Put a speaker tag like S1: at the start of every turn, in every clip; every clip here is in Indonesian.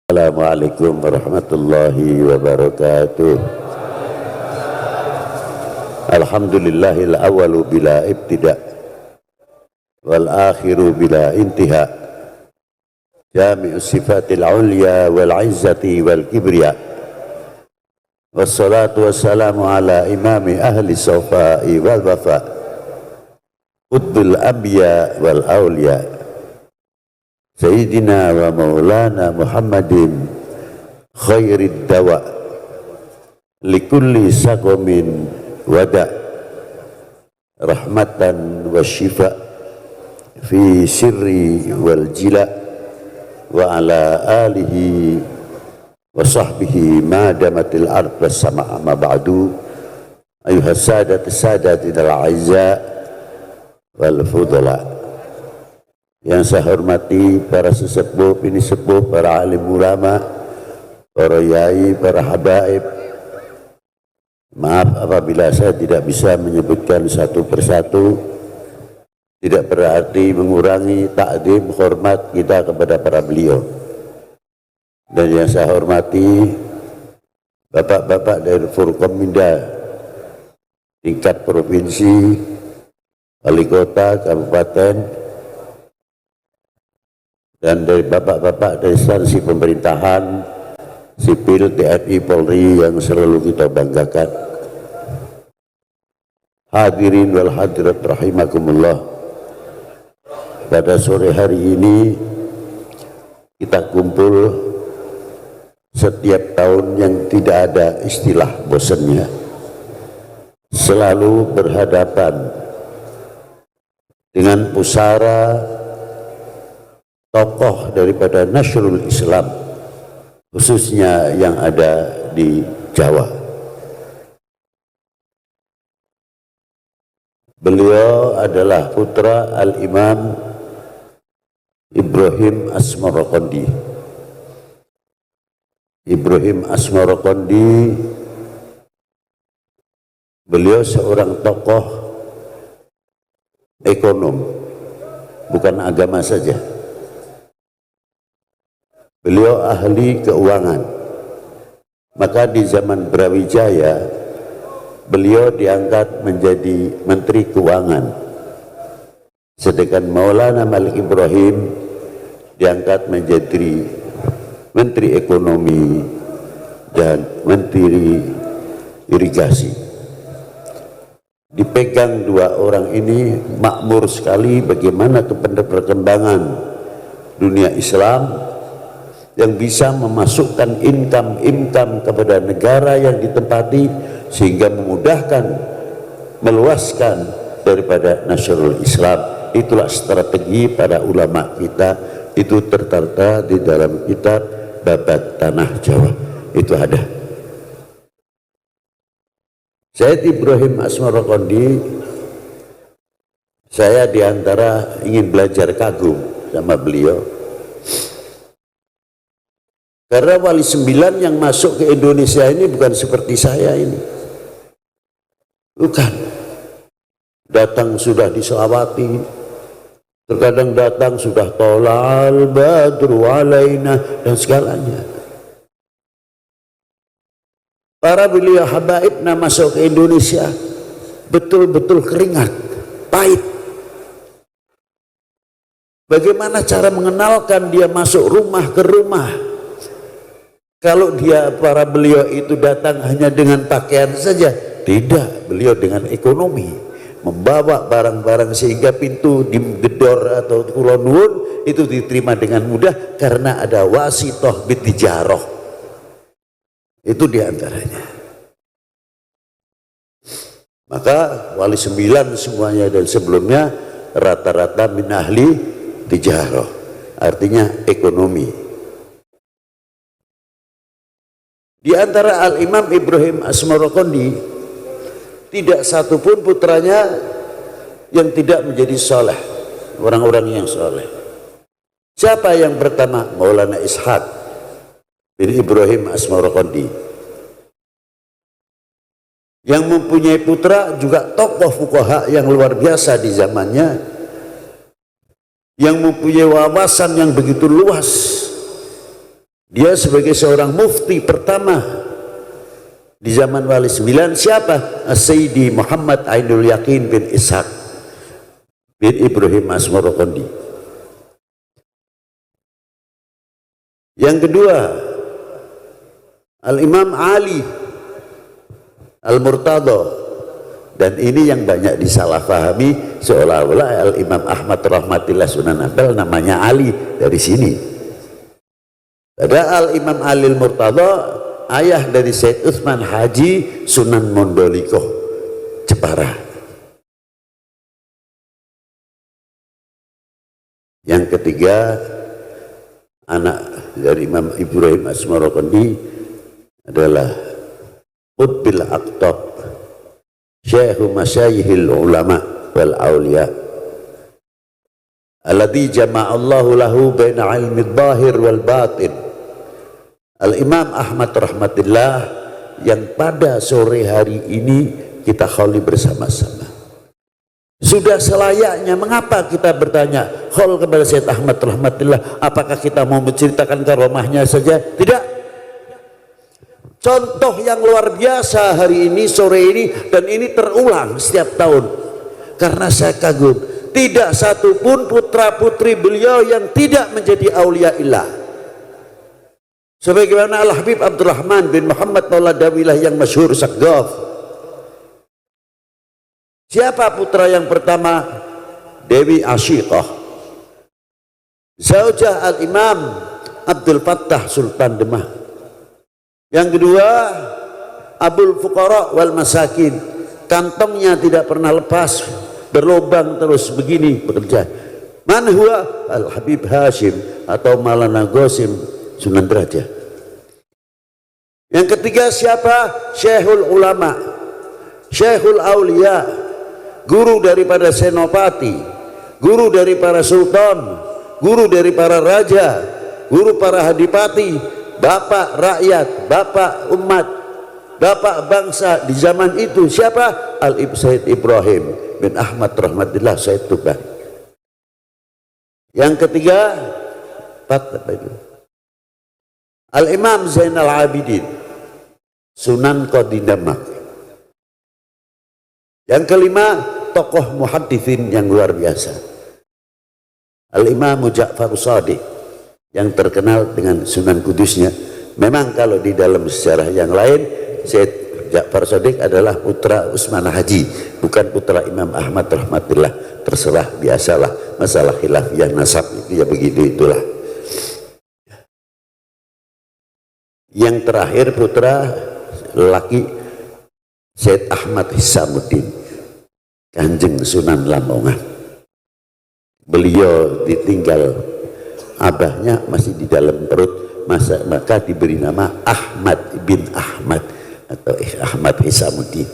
S1: Assalamualaikum warahmatullahi wabarakatuh. Alhamdulillahil awalu bila ibtida wal akhiru bila intiha, jami'u sifatil ulya wal izzati wal kibriya, wassalatu wassalamu ala imami ahli sawfa'i wal wafa, qutbul anbiya wal awliya, Sayyidina wa maulana Muhammadin khairid dawa likulli sakomin wada rahmatan wa shifa fi sirri wal jila wa ala alihi wa sahbihi ma damatil ard was sama' ma ba'du ayuhas sadat al-a'izza wal fudala. Yang saya hormati para sesepuh, ini sepuh, para alim ulama, para yai, para habaib. Maaf apabila saya tidak bisa menyebutkan satu persatu, tidak berarti mengurangi takdim hormat kita kepada para beliau. Dan yang saya hormati bapak-bapak dari Forkominda tingkat provinsi, wali kota, kabupaten, dan dari bapak-bapak dari instansi pemerintahan sipil, TNI, Polri yang selalu kita banggakan. Hadirin wal hadirat rahimakumullah. Pada sore hari ini kita kumpul setiap tahun yang tidak ada istilah bosannya, selalu berhadapan dengan pusara tokoh daripada Nasrul Islam, khususnya yang ada di Jawa. Beliau adalah putra Al-Imam Ibrahim Asmorokondi. Ibrahim Asmorokondi, beliau seorang tokoh ekonom, bukan agama saja. Beliau ahli keuangan. Maka di zaman Brawijaya beliau diangkat menjadi Menteri Keuangan. Sedangkan Maulana Malik Ibrahim diangkat menjadi Menteri Ekonomi dan Menteri Irigasi. Dipegang dua orang ini, makmur sekali bagaimana perkembangan dunia Islam yang bisa memasukkan income kepada negara yang ditempati sehingga memudahkan, meluaskan daripada Nasrul Islam. Itulah strategi para ulama kita, itu tertera di dalam kitab Babat Tanah Jawa, itu ada. Said Ibrahim Asmorokondi, saya diantara ingin belajar kagum sama beliau. Karena wali 9 yang masuk ke Indonesia ini bukan seperti saya ini. Bukan. Datang sudah diselawati. Terkadang datang sudah tola'al badru alaina dan segalanya. Para beliau habaib masuk ke Indonesia betul-betul keringat, pahit. Bagaimana cara mengenalkan dia masuk rumah ke rumah? Kalau para beliau itu datang hanya dengan pakaian saja, tidak, beliau dengan ekonomi, membawa barang-barang sehingga pintu digedor atau kulonwun itu diterima dengan mudah karena ada wasitoh bitijaroh. Itu diantaranya. Maka wali 9 semuanya dan sebelumnya rata-rata min ahli tijaroh, artinya ekonomi. Di antara Al-Imam Ibrahim Asmorokondi, tidak satu pun putranya yang tidak menjadi soleh, orang-orang yang soleh. Siapa yang pertama? Maulana Ishaq bin Ibrahim Asmorokondi, yang mempunyai putra juga tokoh fuqaha yang luar biasa di zamannya, yang mempunyai wawasan yang begitu luas Dia sebagai seorang mufti pertama di zaman Wali Sembilan. Siapa? Sayyidi Muhammad Ainul Yakin bin Ishaq bin Ibrahim Asmorokondi. Yang kedua, Al-Imam Ali Al-Murtadha. Dan ini yang banyak disalahpahami, seolah-olah Al-Imam Ahmad rahmatillah Sunan Ampel namanya Ali dari sini. Padahal Al-Imam Ali Al-Murtadha ayah dari Said Utsman Haji Sunan Mondoliko Jepara. Yang ketiga, anak dari Imam Ibrahim Asmorokondi adalah Qutbil Aqtab, Syekhu Masyayihil Ulama wal Awliya, alladhi jama'allahu lahu baina ilmi dhahir wal batin. Al-Imam Ahmad rahmatillah, yang pada sore hari ini kita kholi bersama-sama. Sudah selayaknya, mengapa kita bertanya khol kepada Syekh Ahmad rahmatillah, apakah kita mau menceritakan karomahnya saja? Tidak. Contoh yang luar biasa hari ini, sore ini, dan ini terulang setiap tahun. Karena saya kagum, tidak satu pun putra putri beliau yang tidak menjadi aulia illah. Sebagaimana Al-Habib Abdurrahman bin Muhammad Maula Dawilah yang masyhur Sakgaf. Siapa putra yang pertama? Dewi Ashiqah, zaujah Al-Imam Abdul Fattah Sultan Demak. Yang kedua, Abul Fuqara wal Masakin, kantongnya tidak pernah lepas, berlubang terus begini bekerja. Man huwa? Al-Habib Hashim atau Maulana Qasim Sunan Derajat. Yang ketiga siapa? Syekhul Ulama, Syekhul Aulia, guru daripada senopati, guru dari para sultan, guru dari para raja, guru para hadipati, bapak rakyat, bapak umat, bapak bangsa di zaman itu. Siapa? Al-Sayyid Ibrahim bin Ahmad rahmatillah Sayyid Tuban. Yang ketiga, Al-Imam Zainal Abidin Sunan Qadi Demak. Yang kelima, tokoh muhaddithin yang luar biasa, Al-Imam Ja'far Shadiq, yang terkenal dengan Sunan Kudusnya. Memang kalau di dalam sejarah yang lain, Syed Ja'far Shadiq adalah putra Utsman Haji, bukan putra Imam Ahmad rahmatillah. Terserah, biasalah masalah khilafiyah nasab itu ya begitu itulah. Yang terakhir putra laki Syed Ahmad Hisamuddin, Kanjeng Sunan Lamongan. Beliau ditinggal abahnya masih di dalam perut, maka diberi nama Ahmad bin Ahmad atau Ahmad Hisamuddin.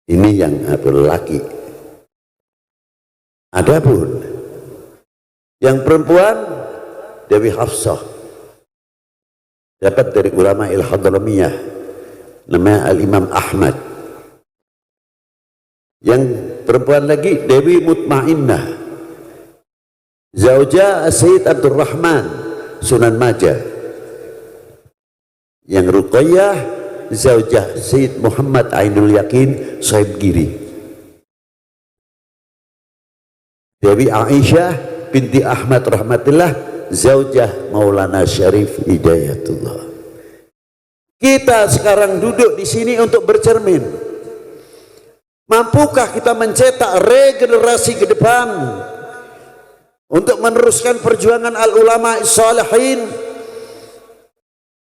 S1: Ini yang laki. Adapun yang perempuan, Dewi Hafsah, dapat dari ulama Al-Hadramiyah, namanya Al-Imam Ahmad. Yang perempuan lagi Dewi Mutmainnah, zaujah Sayyid Abdurrahman Sunan Majah. Yang Ruqayyah, zaujah Sayyid Muhammad Ainul Yakin Sahib Giri. Dewi Aisyah binti Ahmad rahmatillah, zaujah Maulana Syarif Hidayatullah. Kita sekarang duduk di sini untuk bercermin. Mampukah kita mencetak regenerasi ke depan untuk meneruskan perjuangan al-ulama as-salihin?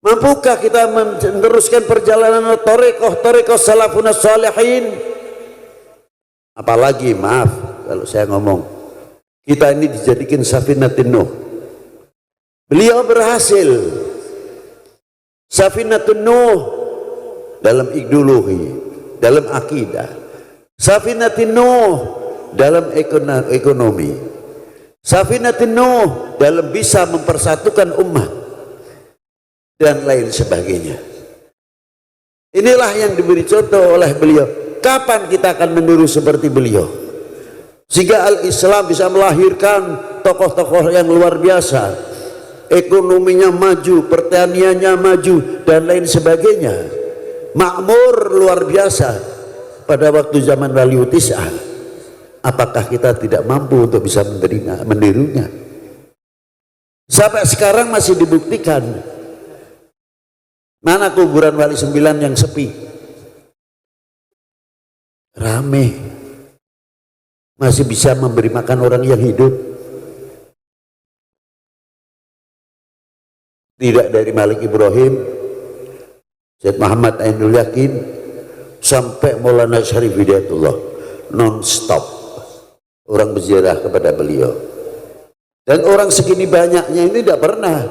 S1: Mampukah kita meneruskan perjalanan thariqah salafun as-salihin? Apalagi, maaf kalau saya ngomong, kita ini dijadikan Safinatun Nuh. Beliau berhasil Safinatun Nuh dalam ideologi, dalam akidah, Safinatun Nuh dalam ekonomi, Safinatun Nuh dalam bisa mempersatukan umat dan lain sebagainya. Inilah yang diberi contoh oleh beliau. Kapan kita akan meniru seperti beliau sehingga al-Islam bisa melahirkan tokoh-tokoh yang luar biasa? ekonominya maju, pertaniannya maju, dan lain sebagainya, makmur luar biasa pada waktu zaman Waliul Tis'ah. Apakah kita tidak mampu untuk bisa menirunya? Sampai sekarang masih dibuktikan. Mana kuburan Wali Sembilan yang sepi? Rame. Masih bisa memberi makan orang yang hidup. Tidak dari Malik Ibrahim, Syed Muhammad Ainul Yakin, sampai Maulana Syarif Hidayatullah, non-stop orang berziarah kepada beliau. Dan orang segini banyaknya ini tidak pernah.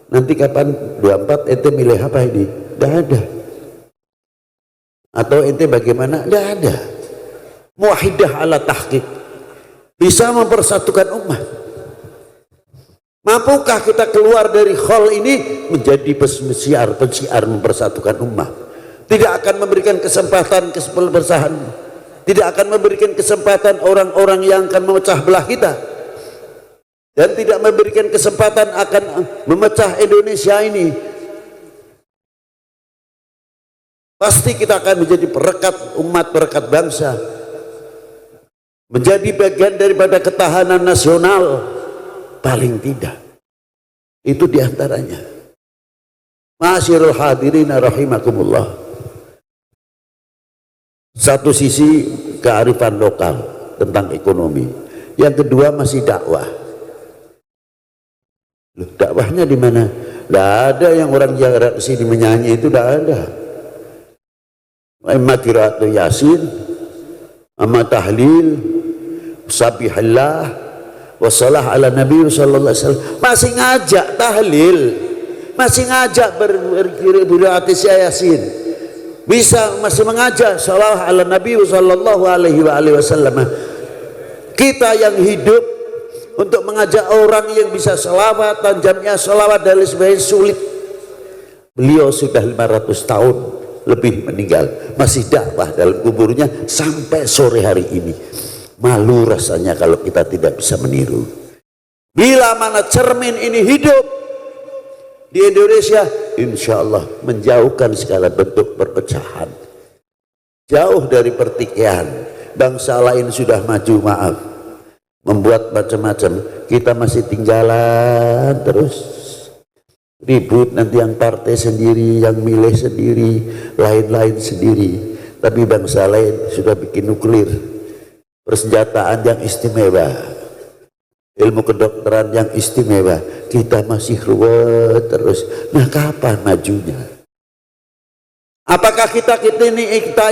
S1: Nanti kapan 24 ente milih apa ini? Tidak ada. Atau ente bagaimana? Tidak ada. Muwahidah ala tahqiq, bisa mempersatukan umat. Mampukah kita keluar dari hall ini menjadi pensiar mempersatukan umat? Tidak akan memberikan kesempatan kebersamaan, tidak akan memberikan kesempatan orang-orang yang akan memecah belah kita, dan tidak memberikan kesempatan akan memecah Indonesia ini. Pasti kita akan menjadi perekat umat, perekat bangsa, menjadi bagian daripada ketahanan nasional. Paling tidak itu diantaranya. Ma'asyiral hadirin rahimakumullah. Satu sisi kearifan lokal tentang ekonomi, yang kedua masih dakwah. Loh, dakwahnya di mana? Tidak ada yang orang jarak ke sini menyanyi, itu tidak ada. Imma qiraatul Yasin, amma tahlil, sabihallah, wassalah ala Nabi sallallahu alaihi wasallam. Masih ngajak tahlil, masih ngajak beratis Yasin, bisa masih mengajak salah ala Nabi sallallahu alaihi wasallam. Kita yang hidup untuk mengajak orang yang bisa selawatan, jamnya selawat dan lain sebagainya sulit. Beliau sudah 500 tahun lebih meninggal, masih dakwah dalam kuburnya sampai sore hari ini. Malu rasanya kalau kita tidak bisa meniru. Bila mana cermin ini hidup di Indonesia, insya Allah menjauhkan segala bentuk perpecahan, jauh dari pertikaian. Bangsa lain sudah maju, maaf, membuat macam-macam, kita masih tinggalan terus ribut. Nanti yang partai sendiri, yang milih sendiri, lain-lain sendiri. Tapi bangsa lain sudah bikin nuklir, persenjataan yang istimewa, ilmu kedokteran yang istimewa, kita masih ruwet terus. Nah, kapan majunya? Apakah kita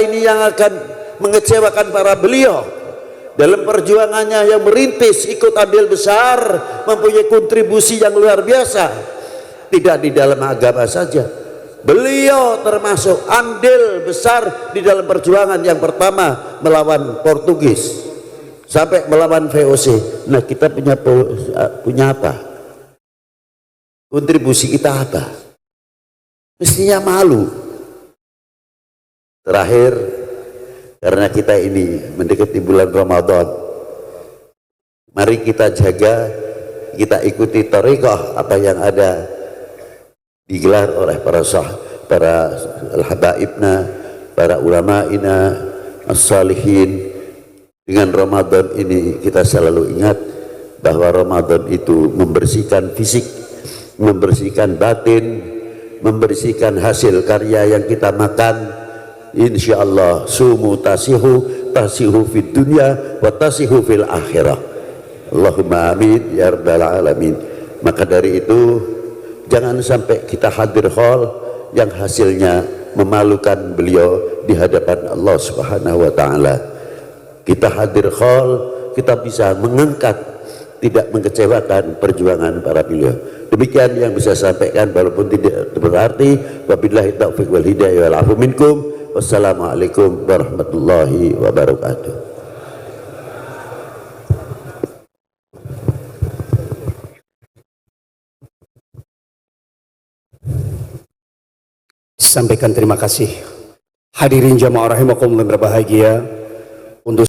S1: ini yang akan mengecewakan para beliau dalam perjuangannya yang merintis, ikut andil besar, mempunyai kontribusi yang luar biasa? Tidak di dalam agama saja, beliau termasuk andil besar di dalam perjuangan yang pertama melawan Portugis sampai melawan VOC. Nah, kita punya apa? Kontribusi kita apa? Mestinya malu. Terakhir, karena kita ini mendekati bulan Ramadan, mari kita jaga, kita ikuti thariqah apa yang ada digelar oleh para al-habaibna, para ulama'ina as-salihin. Dengan Ramadan ini kita selalu ingat bahwa Ramadan itu membersihkan fisik, membersihkan batin, membersihkan hasil karya yang kita makan. Insya Allah sumu tasihu fid dunya wa tasihu fil akhirah. Allahumma amin ya rabbal alamin. Maka dari itu jangan sampai kita hadir hall yang hasilnya memalukan beliau di hadapan Allah Subhanahu wa taala. Kita hadir hall, kita bisa mengangkat, tidak mengecewakan perjuangan para beliau. Demikian yang bisa saya sampaikan, walaupun tidak berarti. Wabillahi taufiq wal hidayah wal afu minkum. Wassalamualaikum warahmatullahi wabarakatuh.
S2: Sampaikan terima kasih. Hadirin jamaah rahimakumullah berbahagia. Untuk